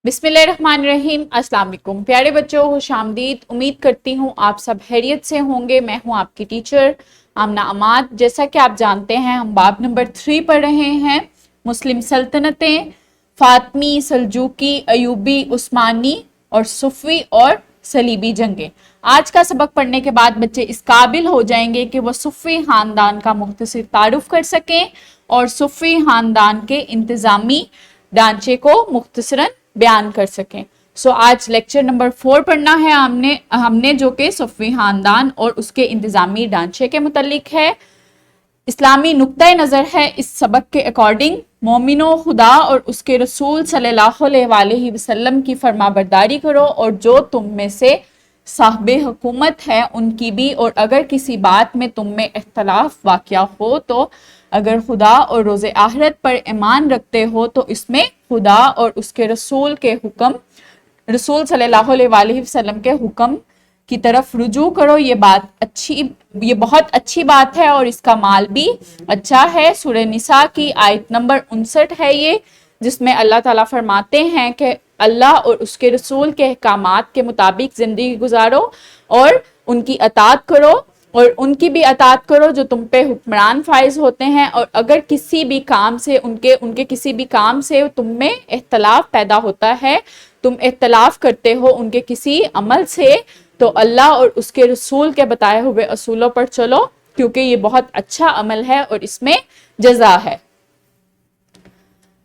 बिस्मिल्लाहिर्रहमानिर्रहीम। अस्सलाम वालेकुम प्यारे बच्चों, खुशामदीद। उम्मीद करती हूँ आप सब खैरियत से होंगे। मैं हूँ आपकी टीचर आमना अमाद। जैसा कि आप जानते हैं हम बाब नंबर 3 पढ़ रहे हैं, मुस्लिम सल्तनतें, फातमी, सल्जूकी, अयूबी, उस्मानी और सुफी और सलीबी जंगें। आज का सबक पढ़ने के बाद बच्चे इस काबिल हो जाएंगे कि वो सुफी खानदान का मुख्तसर तारुफ कर सकें और सुफी खानदान के इंतज़ामी ढांचे को मुख्तसरन बयान कर सकें। आज लेक्चर नंबर 4 पढ़ना है हमने जो कि सुफी खानदान और उसके इंतज़ामी ढांचे के मुतल्लिक है। इस्लामी नुक्ता नज़र है इस सबक के अकॉर्डिंग, मोमिनो खुदा और उसके रसूल सल्लल्लाहु अलैहि वसल्लम की फरमाबरदारी करो और जो तुम में से साहिबे हुकूमत है उनकी भी, और अगर किसी बात में तुम में इख्तलाफ वाक़या हो तो अगर खुदा और रोज़े आखिरत पर ईमान रखते हो तो इसमें खुदा और उसके रसूल के हुक्म, रसूल सल्लल्लाहु अलैहि वसल्लम के हुक्म की तरफ रुजू करो। ये बहुत अच्छी बात है और इसका माल भी अच्छा है। सूरह निसा की आयत नंबर 59 है ये, जिसमें अल्लाह ताला फरमाते हैं कि अल्लाह और उसके रसूल के अहकामात के मुताबिक जिंदगी गुजारो और उनकी अतात करो और उनकी भी अतात करो जो तुम पे हुक्मरान फाइज होते हैं। और अगर किसी भी काम से उनके किसी भी काम से तुम में इख्तलाफ पैदा होता है, तुम इख्तलाफ करते हो उनके किसी अमल से, तो अल्लाह और उसके रसूल के बताए हुए असूलों पर चलो, क्योंकि ये बहुत अच्छा अमल है और इसमें जज़ा है।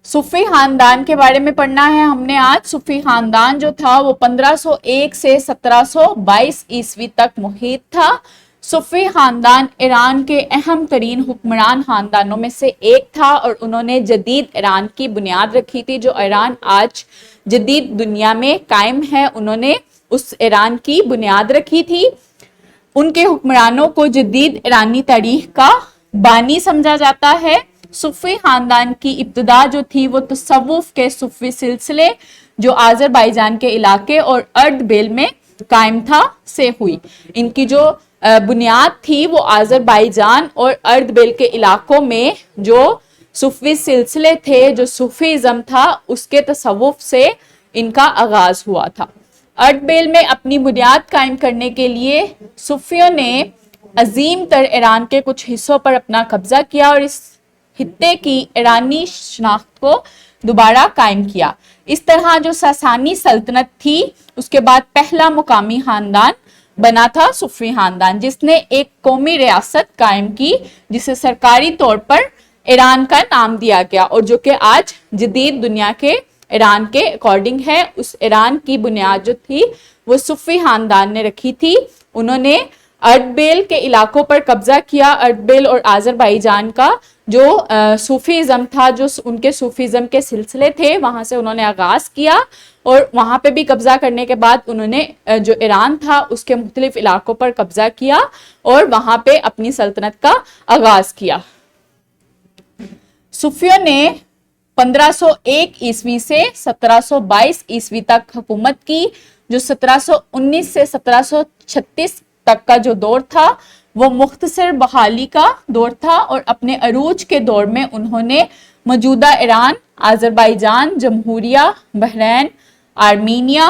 सूफी खानदान के बारे में पढ़ना है हमने आज। सूफी खानदान जो था वो 1501 से 1722 ईस्वी तक मुहीत था। सूफी खानदान ईरान के अहम तरीन हुक्मरान खानदानों में से एक था और उन्होंने जदीद ईरान की बुनियाद रखी थी। जो ईरान आज जदीद दुनिया में कायम है, उन्होंने उस ईरान की बुनियाद रखी थी। उनके हुक्मरानों को जदीद ईरानी तारीख का बानी समझा जाता है। सूफी खानदान की इब्तिदा जो थी वो तसव्वुफ के सूफी सिलसिले जो आज़रबाईजान के इलाके और अर्दबिल में कायम था से हुई। इनकी जो बुनियाद थी वो आज़रबाईजान और अर्दबिल के इलाकों में जो सूफी सिलसिले थे, जो सूफीज़म था, उसके तसव्वुफ से इनका आगाज हुआ था। अर्दबिल में अपनी बुनियाद कायम करने के लिए सूफियों ने अजीम तर ईरान के कुछ हिस्सों पर अपना कब्जा किया और इस खित्ते की ईरानी शनाख्त को दोबारा कायम किया। इस तरह जो सासानी सल्तनत थी उसके बाद पहला मुकामी खानदान बना था सूफी खानदान, जिसने एक कौमी रियासत कायम की जिसे सरकारी तौर पर ईरान का नाम दिया गया और जो कि आज जदीद दुनिया के ईरान के अकॉर्डिंग है। उस ईरान की बुनियाद जो थी वो सूफी खानदान ने रखी थी। उन्होंने अर्दबिल के इलाकों पर कब्जा किया। अर्दबिल और आज़रबाईजान का जो सूफीज़म था, जो उनके सूफीज़म के सिलसिले थे, वहां से उन्होंने आगाज किया और वहां पे भी कब्जा करने के बाद उन्होंने जो ईरान था उसके मुख्तलिफ इलाकों पर कब्जा किया और वहां पे अपनी सल्तनत का आगाज किया। सूफियों ने 1501 ईस्वी से 1722 ईस्वी तक हुकूमत की। जो 1719 से 1736 तक का जो दौर था वो मुख्तसर बहाली का दौर था और अपने अरूज के दौर में उन्होंने मौजूदा ईरान, आज़रबाईजान, जमहूरिया, बहरैन, आर्मीनिया,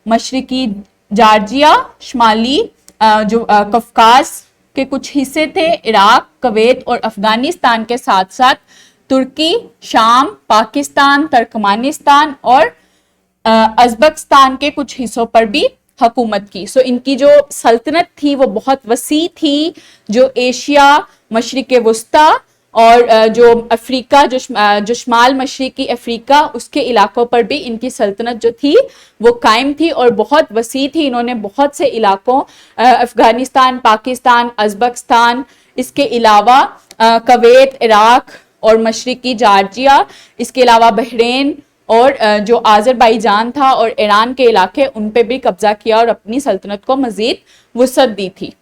मशरकी जॉर्जिया, शुमाली जो कफकाज के कुछ हिस्से थे, इराक, कुवैत और अफगानिस्तान के साथ साथ तुर्की, शाम, पाकिस्तान, तुर्कमानिस्तान और अज़बकिस्तान के कुछ हिस्सों पर भी हुकूमत की। इनकी जो सल्तनत थी वो बहुत वसी थी। जो एशिया, मशरिक वस्ता और जो अफ्रीका, जो शुमाल मशरिकी अफ्रीका, उसके इलाकों पर भी इनकी सल्तनत जो थी वो कायम थी और बहुत वसी थी। इन्होंने बहुत से इलाकों, अफगानिस्तान, पाकिस्तान, अज़बकिस्तान, इसके अलावा कुवैत, इराक और मशरिकी जॉर्जिया, इसके अलावा बहरैन और जो आज़रबाईजान था और ईरान के इलाके, उन पे भी कब्जा किया और अपनी सल्तनत को मजीद वसअत दी थी।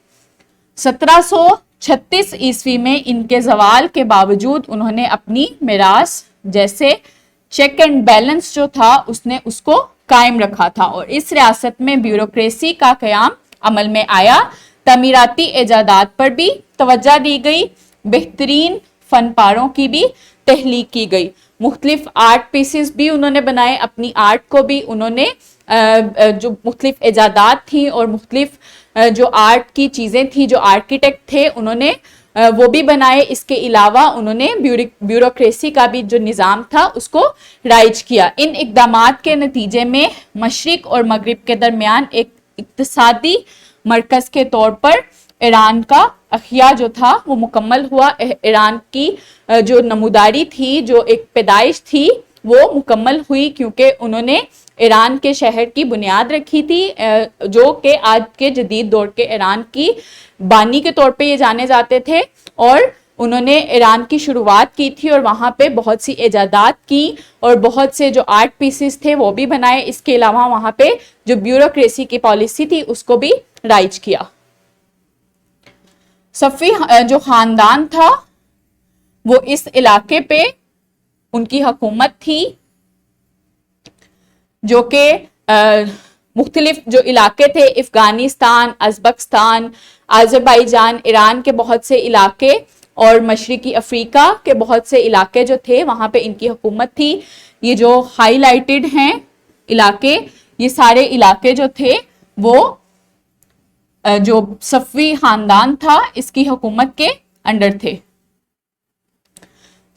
1736 ईस्वी में इनके जवाल के बावजूद उन्होंने अपनी मिरास जैसे चेक एंड बैलेंस जो था उसको कायम रखा था और इस रियासत में ब्यूरोक्रेसी का क़याम अमल में आया। तमीराती इजादात पर भी तवज्जो दी गई, बेहतरीन फनपारों की भी तहलीक की गई। मुख्तलिफ आर्ट पीसेस भी उन्होंने बनाए, अपनी आर्ट को भी उन्होंने जो मुख्तलिफ इजादात थी और मुख्तलिफ जो आर्ट की चीज़ें थी, जो आर्किटेक्ट थे उन्होंने वो भी बनाए। इसके अलावा उन्होंने ब्यूरोक्रेसी का भी जो निज़ाम था उसको राइज किया। इन इक़दामात के नतीजे में मशरिक और मगरिब के दरमियान एक इक़्तिसादी मरकज़ के तौर पर ईरान का अहिया जो था वो मुकम्मल हुआ। ईरान की जो नमूदारी थी, जो एक पैदाइश थी, वो मुकम्मल हुई, क्योंकि उन्होंने ईरान के शहर की बुनियाद रखी थी, जो कि आज के जदीद दौर के ईरान की बानी के तौर पे ये जाने जाते थे। और उन्होंने ईरान की शुरुआत की थी और वहाँ पे बहुत सी इजादात की और बहुत से जो आर्ट पीसेस थे वो भी बनाए। इसके अलावा वहाँ पे जो ब्यूरोक्रेसी की पॉलिसी थी उसको भी राइज किया। सफ़ी जो ख़ानदान था वो इस इलाके पे उनकी हुकूमत थी, जो कि मुख्तलिफ जो इलाके थे, अफ़गानिस्तान, अज़बकिस्तान, आज़रबाईजान, ईरान के बहुत से इलाके और मशरिकी अफ्रीका के बहुत से इलाके जो थे वहाँ पे इनकी हुकूमत थी। ये जो हाईलाइटेड हैं इलाके, ये सारे इलाके जो थे वो जो सफ़वी ख़ानदान था इसकी हुकूमत के अंडर थे।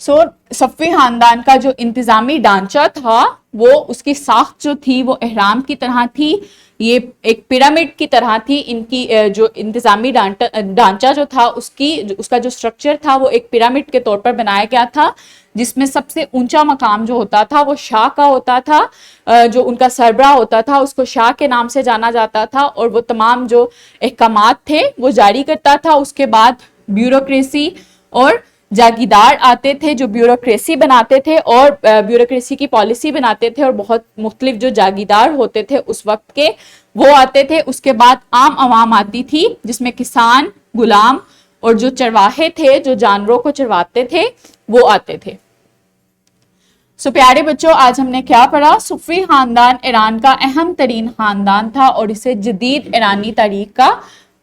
सफ़वी ख़ानदान का जो इंतज़ामी ढांचा था वो उसकी साख्त जो थी वो अहराम की तरह थी, ये एक पिरामिड की तरह थी। इनकी जो इंतज़ामी ढांचा जो था उसका जो स्ट्रक्चर था वो एक पिरामिड के तौर पर बनाया गया था, जिसमें सबसे ऊंचा मकाम जो होता था वो शाह का होता था। जो उनका सरबरा होता था उसको शाह के नाम से जाना जाता था और वो तमाम जो अहकामात थे वो जारी करता था। उसके बाद ब्यूरोक्रेसी और जागीरदार आते थे जो ब्यूरोक्रेसी बनाते थे और ब्यूरोक्रेसी की पॉलिसी बनाते थे, और बहुत मुख्तलिफ जो जागीरदार होते थे उस वक्त के वो आते थे। उसके बाद आम आवाम आती थी, जिसमें किसान, गुलाम और जो चरवाहे थे जो जानवरों को चरवाते थे वो आते थे। प्यारे बच्चों, आज हमने क्या पढ़ा? सूफी खानदान ईरान का अहम तरीन खानदान था और इसे जदीद ईरानी तारीख का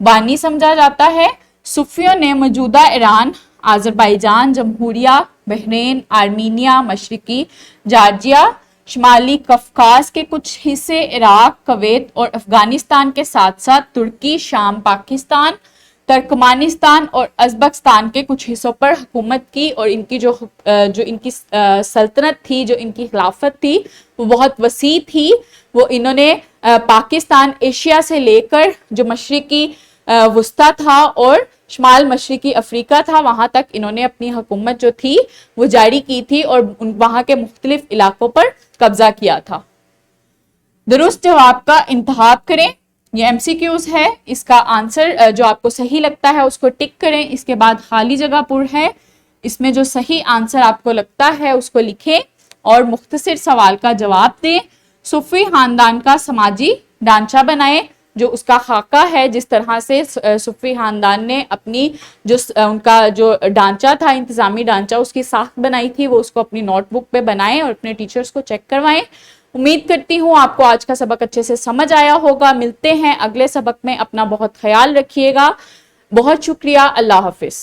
बानी समझा जाता है। सूफियों ने मौजूदा ईरान, आज़रबाईजान, जमहूरिया, बहरीन, आर्मीनिया, मशरिकी जॉर्जिया, शुमाली कफकास के कुछ हिस्से, इराक, कुवैत और अफगानिस्तान के साथ साथ तुर्की, शाम, पाकिस्तान, तुर्कमानिस्तान और अज़बकिस्तान के कुछ हिस्सों पर हुकूमत की। और इनकी जो इनकी सल्तनत थी, जो इनकी खिलाफत थी वो बहुत वसी थी। वो इन्होंने पाकिस्तान, एशिया से लेकर जो मशरिकी वस्ता था और शुमाल मशरिकी अफ्रीका था वहां तक इन्होंने अपनी हुकूमत जो थी वो जारी की थी और वहां के मुख्तलिफ इलाकों पर कब्जा किया था। दुरुस्त जवाब का इंतखाब करें। ये एमसीक्यूज है, इसका आंसर जो आपको सही लगता है उसको टिक करें। इसके बाद खाली जगह पुर है, इसमें जो सही आंसर आपको लगता है उसको लिखें और मुख्तसर सवाल का जवाब दें। सूफी खानदान का समाजी ढांचा बनाएं, जो उसका खाका है, जिस तरह से सूफी खानदान ने अपनी जो उनका जो ढांचा था, इंतज़ामी ढांचा, उसकी साख्त बनाई थी, वो उसको अपनी नोटबुक पे बनाएं और अपने टीचर्स को चेक करवाएं। उम्मीद करती हूँ आपको आज का सबक अच्छे से समझ आया होगा। मिलते हैं अगले सबक में, अपना बहुत ख्याल रखिएगा। बहुत शुक्रिया, अल्लाह हाफिज।